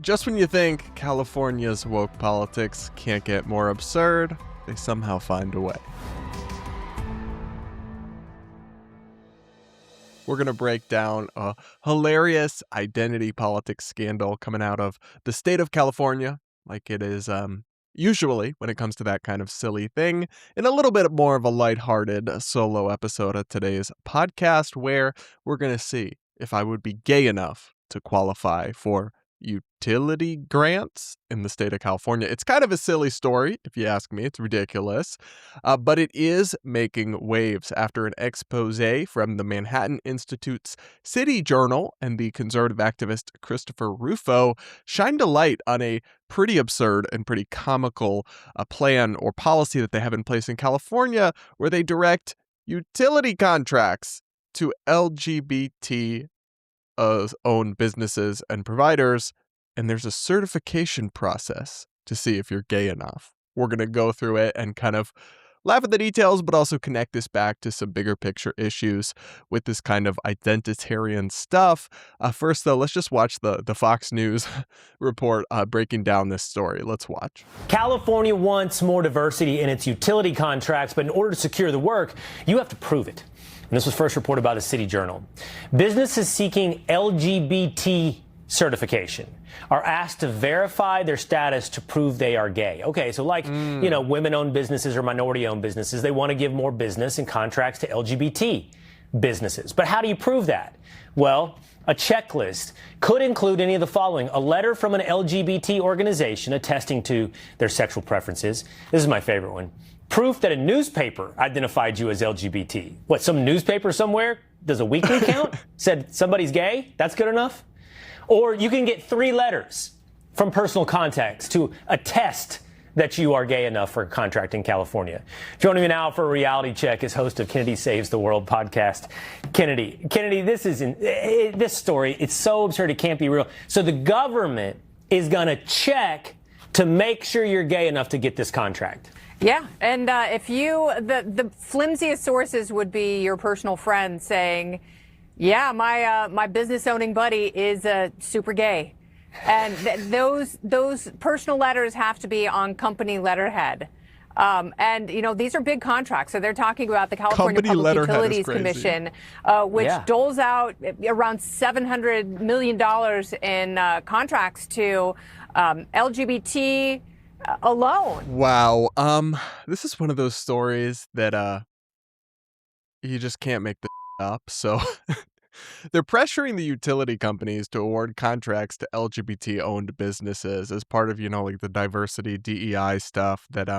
Just when you think California's woke politics can't get more absurd, they somehow find a way. We're going to break down a hilarious identity politics scandal coming out of the state of California, like it is usually when it comes to that kind of silly thing, in a little bit more of a lighthearted solo episode of today's podcast, where we're going to see if I would be gay enough to qualify for utility grants in the state of California. It's kind of a silly story, if you ask me. It's ridiculous, but it is making waves after an expose from the Manhattan Institute's City Journal and the conservative activist Christopher Rufo shined a light on a pretty absurd and pretty comical plan or policy that they have in place in California, where they direct utility contracts to LGBT own businesses and providers, and there's a certification process to see if you're gay enough. We're going to go through it and kind of laugh at the details, but also connect this back to some bigger picture issues with this kind of identitarian stuff. First, though, let's just watch the Fox News report breaking down this story. Let's watch. California wants more diversity in its utility contracts, but in order to secure the work, you have to prove it. And this was first reported by the City Journal. Businesses seeking LGBT certification are asked to verify their status to prove they are gay. Okay, so like, women-owned businesses or minority-owned businesses, they want to give more business and contracts to LGBT businesses. But how do you prove that? Well, a checklist could include any of the following: a letter from an LGBT organization attesting to their sexual preferences. This is my favorite one. Proof that a newspaper identified you as LGBT. What, some newspaper somewhere does a weekly count? Said somebody's gay? That's good enough? Or you can get 3 letters from personal contacts to attest that you are gay enough for a contract in California. Joining me now for a reality check is host of Kennedy Saves the World podcast, Kennedy. Kennedy, this story, it's so absurd it can't be real. So the government is going to check to make sure you're gay enough to get this contract. Yeah, and the flimsiest sources would be your personal friend saying, yeah, my business owning buddy is super gay. And those personal letters have to be on company letterhead. And these are big contracts. So they're talking about the California Public Utilities Commission, which doles out around $700 million in contracts to LGBT alone. Wow. This is one of those stories that you just can't make the up. So they're pressuring the utility companies to award contracts to LGBT owned businesses as part of, like the diversity DEI stuff that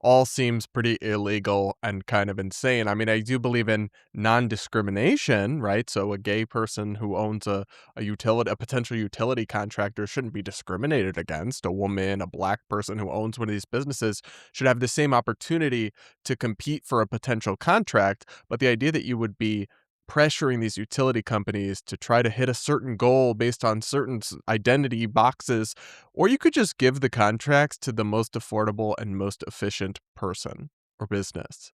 all seems pretty illegal and kind of insane. I mean, I do believe in non-discrimination, right? So a gay person who owns a potential utility contractor shouldn't be discriminated against. A woman, a black person who owns one of these businesses should have the same opportunity to compete for a potential contract. But the idea that you would be pressuring these utility companies to try to hit a certain goal based on certain identity boxes, or you could just give the contracts to the most affordable and most efficient person or business.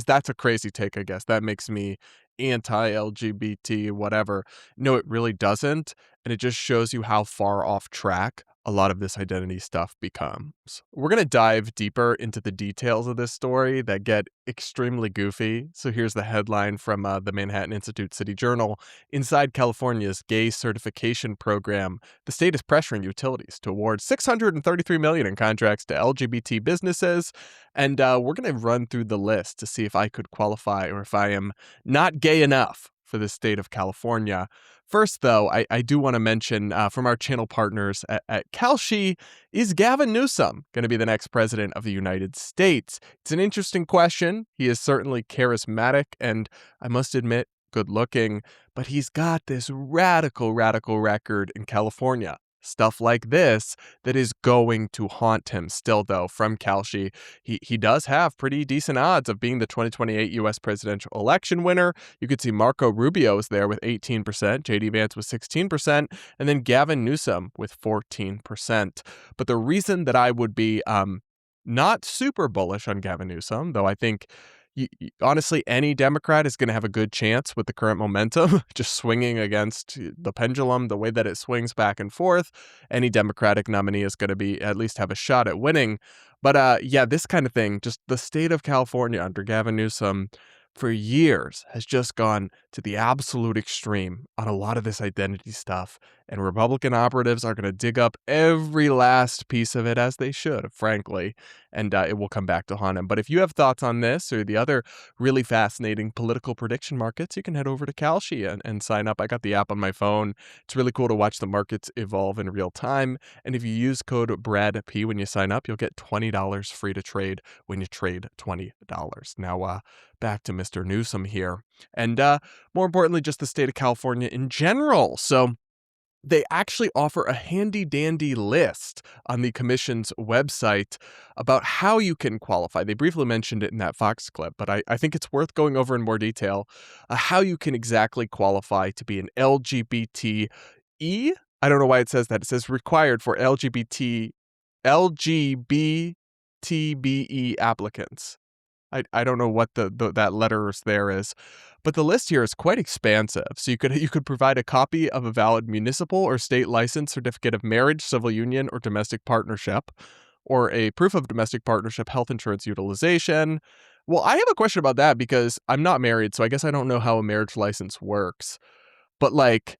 That's a crazy take, I guess. That makes me anti-LGBT, whatever. No, it really doesn't. And it just shows you how far off track a lot of this identity stuff becomes. We're going to dive deeper into the details of this story that get extremely goofy. So here's the headline from the Manhattan Institute City Journal. Inside California's gay certification program, the state is pressuring utilities to award $633 million in contracts to LGBT businesses. And we're going to run through the list to see if I could qualify or if I am not gay enough for the state of California. First, though, I do want to mention from our channel partners at Kalshi, is Gavin Newsom going to be the next president of the United States? It's an interesting question. He is certainly charismatic and, I must admit, good looking, but he's got this radical record in California. Stuff like this that is going to haunt him still, though. From Kalshi, he does have pretty decent odds of being the 2028 U.S. presidential election winner. You could see Marco Rubio is there with 18%, J.D. Vance with 16%, and then Gavin Newsom with 14%. But the reason that I would be not super bullish on Gavin Newsom, though I think honestly, any Democrat is going to have a good chance with the current momentum, just swinging against the pendulum, the way that it swings back and forth. Any Democratic nominee is going to be at least have a shot at winning. But yeah, this kind of thing, just the state of California under Gavin Newsom for years has just gone to the absolute extreme on a lot of this identity stuff. And Republican operatives are going to dig up every last piece of it, as they should, frankly, and it will come back to haunt him. But if you have thoughts on this or the other really fascinating political prediction markets, you can head over to Kalshi and sign up. I got the app on my phone. It's really cool to watch the markets evolve in real time. And if you use code BRADP when you sign up, you'll get $20 free to trade when you trade $20. Now, back to Mr. Newsom here. And more importantly, just the state of California in general. So they actually offer a handy-dandy list on the commission's website about how you can qualify. They briefly mentioned it in that Fox clip, but I think it's worth going over in more detail how you can exactly qualify to be an LGBTE. I don't know why it says that. It says required for LGBTBE applicants. I don't know what that letters there is, but the list here is quite expansive. So you could provide a copy of a valid municipal or state license, certificate of marriage, civil union, or domestic partnership, or a proof of domestic partnership, health insurance utilization. Well, I have a question about that because I'm not married, so I guess I don't know how a marriage license works. But like,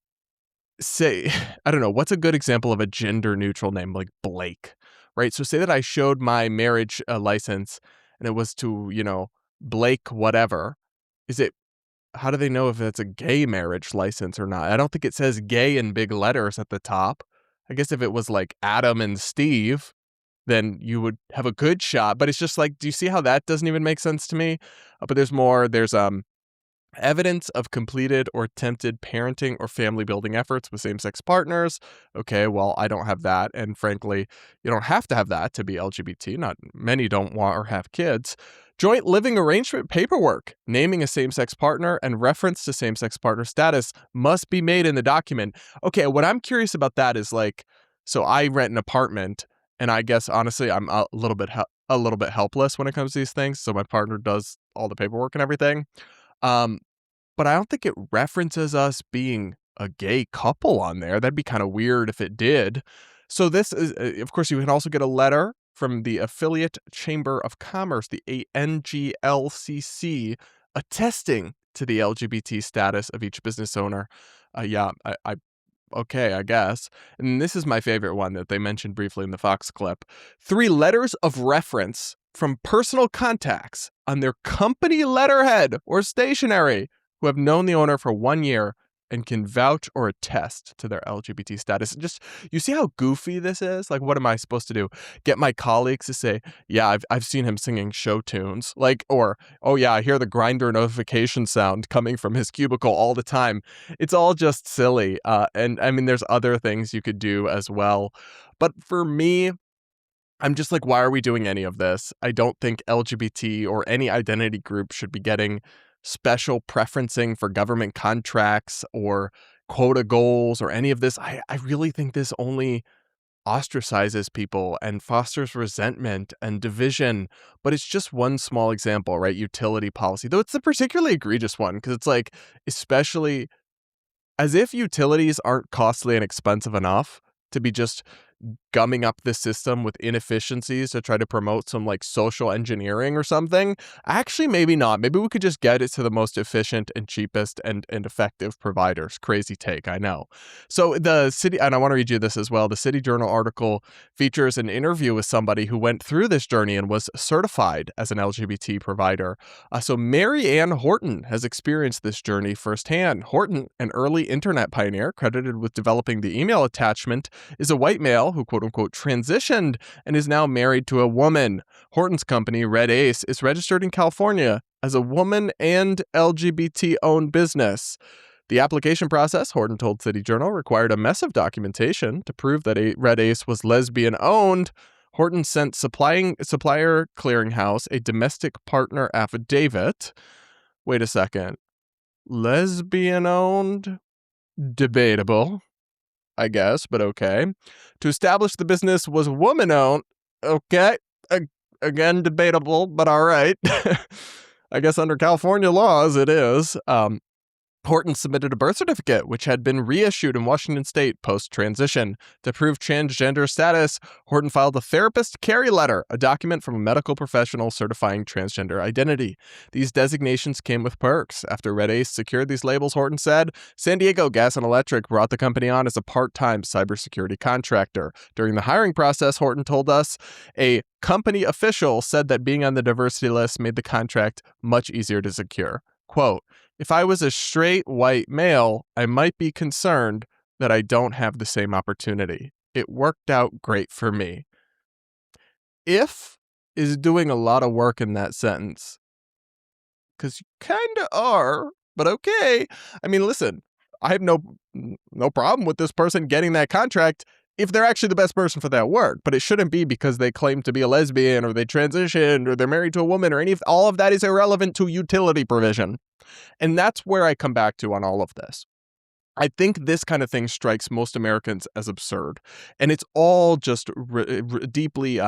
say, I don't know, what's a good example of a gender neutral name like Blake, right? So say that I showed my marriage license and it was to, Blake whatever. How do they know if it's a gay marriage license or not? I don't think it says gay in big letters at the top. I guess if it was like Adam and Steve, then you would have a good shot. But it's just like, do you see how that doesn't even make sense to me? But there's more. There's evidence of completed or attempted parenting or family building efforts with same-sex partners. Okay, well, I don't have that. And frankly, you don't have to have that to be LGBT. Not many don't want or have kids. Joint living arrangement paperwork, naming a same-sex partner and reference to same-sex partner status must be made in the document. Okay, what I'm curious about that is like, so I rent an apartment and I guess honestly, I'm a little bit helpless when it comes to these things. So my partner does all the paperwork and everything. But I don't think it references us being a gay couple on there. That'd be kind of weird if it did. So this is, of course, you can also get a letter from the Affiliate Chamber of Commerce, the ANGLCC, attesting to the LGBT status of each business owner. Okay, I guess. And this is my favorite one that they mentioned briefly in the Fox clip. 3 letters of reference from personal contacts on their company letterhead or stationery who have known the owner for 1 year and can vouch or attest to their LGBT status. Just, you see how goofy this is? Like, what am I supposed to do? Get my colleagues to say, yeah, I've seen him singing show tunes. Like, or, oh yeah, I hear the grinder notification sound coming from his cubicle all the time. It's all just silly. And I mean, there's other things you could do as well. But for me, I'm just like, why are we doing any of this? I don't think LGBT or any identity group should be getting special preferencing for government contracts or quota goals or any of this. I really think this only ostracizes people and fosters resentment and division. But it's just one small example, right? Utility policy, though it's a particularly egregious one because it's like, especially as if utilities aren't costly and expensive enough to be just gumming up this system with inefficiencies to try to promote some like social engineering or something. Actually, maybe not. Maybe we could just get it to the most efficient and cheapest and effective providers. Crazy take, I know. So the city, and I want to read you this as well. The City Journal article features an interview with somebody who went through this journey and was certified as an LGBT provider. So Mary Ann Horton has experienced this journey firsthand. Horton, an early internet pioneer credited with developing the email attachment, is a white male who quote-unquote transitioned and is now married to a woman. Horton's company, Red Ace, is registered in California as a woman and LGBT-owned business. The application process, Horton told City Journal, required a mess of documentation to prove that Red Ace was lesbian-owned. Horton sent Supplier Clearinghouse a domestic partner affidavit. Wait a second. Lesbian-owned? Debatable, I guess, but okay. To establish the business was woman-owned. Okay. Again, debatable, but all right. I guess under California laws, it is. Horton submitted a birth certificate, which had been reissued in Washington state post-transition. To prove transgender status, Horton filed a therapist carry letter, a document from a medical professional certifying transgender identity. These designations came with perks. After Red Ace secured these labels, Horton said, San Diego Gas and Electric brought the company on as a part-time cybersecurity contractor. During the hiring process, Horton told us, a company official said that being on the diversity list made the contract much easier to secure. Quote, if I was a straight white male, I might be concerned that I don't have the same opportunity. It worked out great for me. If is doing a lot of work in that sentence, because you kind of are, but okay. I mean, listen, I have no problem with this person getting that contract if they're actually the best person for that work, but it shouldn't be because they claim to be a lesbian or they transitioned or they're married to a woman or all of that is irrelevant to utility provision. And that's where I come back to on all of this. I think this kind of thing strikes most Americans as absurd, and it's all just deeply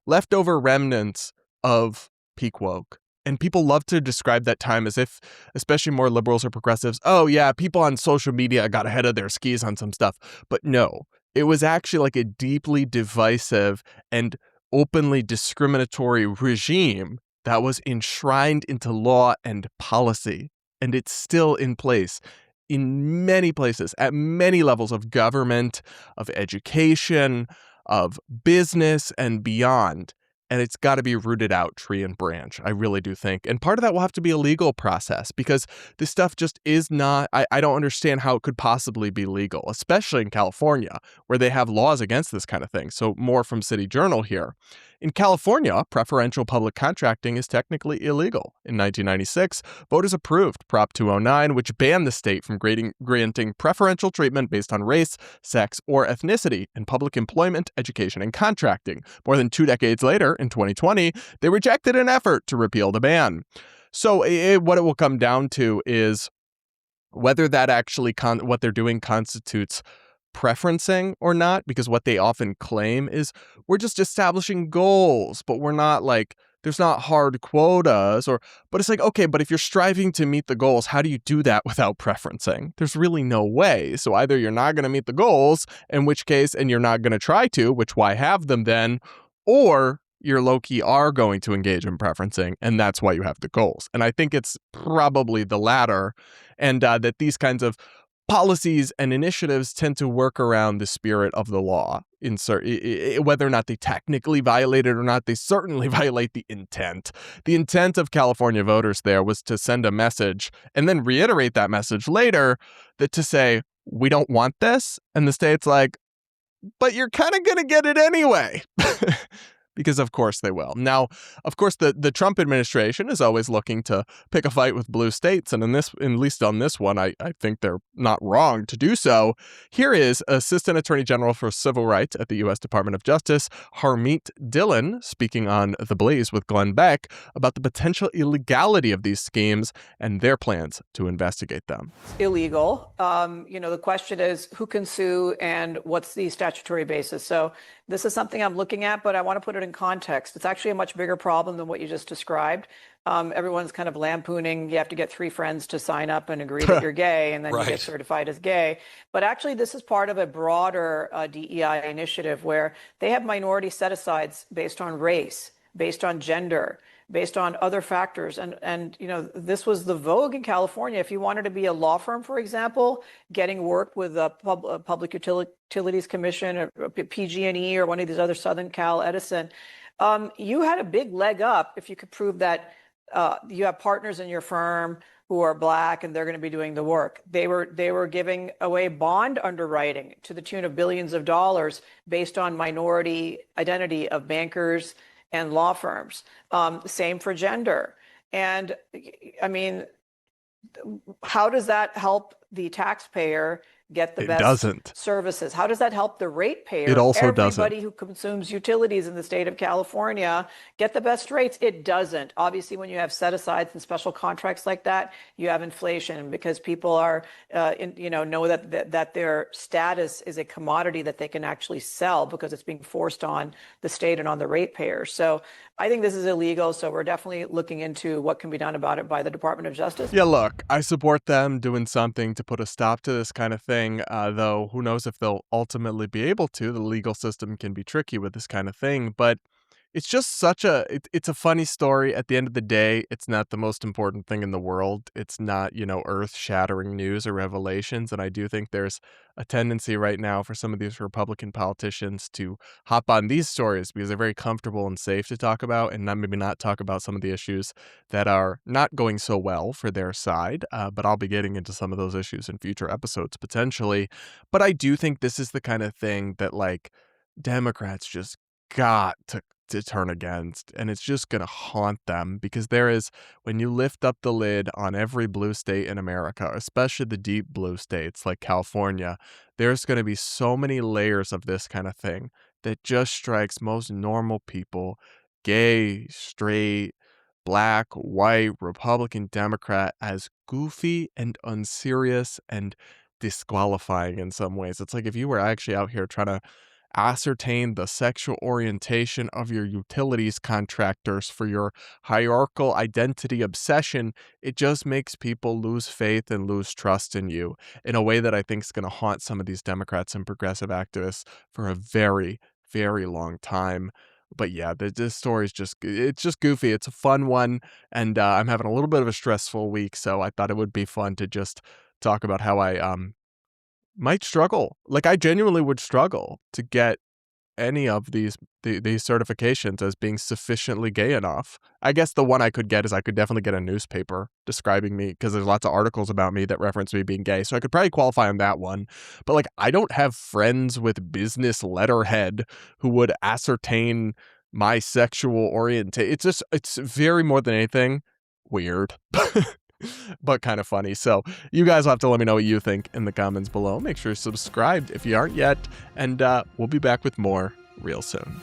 leftover remnants of peak woke. And people love to describe that time as if, especially more liberals or progressives, oh yeah, people on social media got ahead of their skis on some stuff. But no, it was actually like a deeply divisive and openly discriminatory regime that was enshrined into law and policy. And it's still in place in many places, at many levels of government, of education, of business, and beyond. And it's got to be rooted out tree and branch. I really do think. And part of that will have to be a legal process because this stuff just is not, I don't understand how it could possibly be legal, especially in California, where they have laws against this kind of thing. So more from City Journal here. In California, preferential public contracting is technically illegal. In 1996, voters approved Prop 209, which banned the state from granting preferential treatment based on race, sex, or ethnicity in public employment, education, and contracting. More than 2 decades later, in 2020, they rejected an effort to repeal the ban. So what it will come down to is whether that actually what they're doing constitutes preferencing or not, because what they often claim is we're just establishing goals, but we're not like, there's not hard quotas but it's like, okay, but if you're striving to meet the goals, how do you do that without preferencing? There's really no way. So either you're not going to meet the goals, in which case, and you're not going to try to, which why have them then, or you're low-key are going to engage in preferencing, and that's why you have the goals. And I think it's probably the latter, and that these kinds of policies and initiatives tend to work around the spirit of the law. Whether or not they technically violate it or not, they certainly violate the intent. The intent of California voters there was to send a message and then reiterate that message later to say, we don't want this. And the state's like, but you're kind of going to get it anyway. Because of course they will. Now, of course, the Trump administration is always looking to pick a fight with blue states. And at least on this one, I think they're not wrong to do so. Here is Assistant Attorney General for Civil Rights at the U.S. Department of Justice, Harmeet Dillon, speaking on The Blaze with Glenn Beck about the potential illegality of these schemes and their plans to investigate them. Illegal. The question is who can sue and what's the statutory basis. So this is something I'm looking at, but I want to put it in context. It's actually a much bigger problem than what you just described. Everyone's kind of lampooning. You have to get 3 friends to sign up and agree that you're gay, and then you get certified as gay. But actually, this is part of a broader DEI initiative where they have minority set-asides based on race, based on gender, based on other factors. And this was the vogue in California. If you wanted to be a law firm, for example, getting work with a Public Utilities Commission or PG&E or one of these other Southern Cal Edison, you had a big leg up if you could prove that you have partners in your firm who are Black and they're going to be doing the work. They were giving away bond underwriting to the tune of billions of dollars based on minority identity of bankers and law firms. Same for gender. And I mean, how does that help the taxpayer get the It best doesn't. services? How does that help the ratepayer? It also Everybody doesn't. who consumes utilities in the state of California get the best rates? It doesn't. Obviously, when you have set-asides and special contracts like that, you have inflation because people are, know that their status is a commodity that they can actually sell because it's being forced on the state and on the ratepayers. So I think this is illegal. So we're definitely looking into what can be done about it by the Department of Justice. Yeah, look, I support them doing something to put a stop to this kind of thing, though who knows if they'll ultimately be able to. The legal system can be tricky with this kind of thing, but it's just it's a funny story. At the end of the day, it's not the most important thing in the world. It's not, earth-shattering news or revelations, and I do think there's a tendency right now for some of these Republican politicians to hop on these stories because they're very comfortable and safe to talk about and maybe not talk about some of the issues that are not going so well for their side. But I'll be getting into some of those issues in future episodes potentially. But I do think this is the kind of thing that Democrats just got to turn against, and it's just going to haunt them because when you lift up the lid on every blue state in America, especially the deep blue states like California, there's going to be so many layers of this kind of thing that just strikes most normal people, gay, straight, black, white, Republican, Democrat, as goofy and unserious and disqualifying in some ways. It's like if you were actually out here trying to ascertain the sexual orientation of your utilities contractors for your hierarchical identity obsession, it just makes people lose faith and lose trust in you in a way that I think is going to haunt some of these Democrats and progressive activists for a very, very long time. But yeah, this story is it's just goofy. It's a fun one. And I'm having a little bit of a stressful week. So I thought it would be fun to just talk about how I might struggle. Like I genuinely would struggle to get any of these certifications as being sufficiently gay enough. I guess the one I could get is I could definitely get a newspaper describing me because there's lots of articles about me that reference me being gay. So I could probably qualify on that one. But I don't have friends with business letterhead who would ascertain my sexual orientation. It's very more than anything weird. But kind of funny. So you guys will have to let me know what you think in the comments below. Make sure you're subscribed if you aren't yet. And we'll be back with more real soon.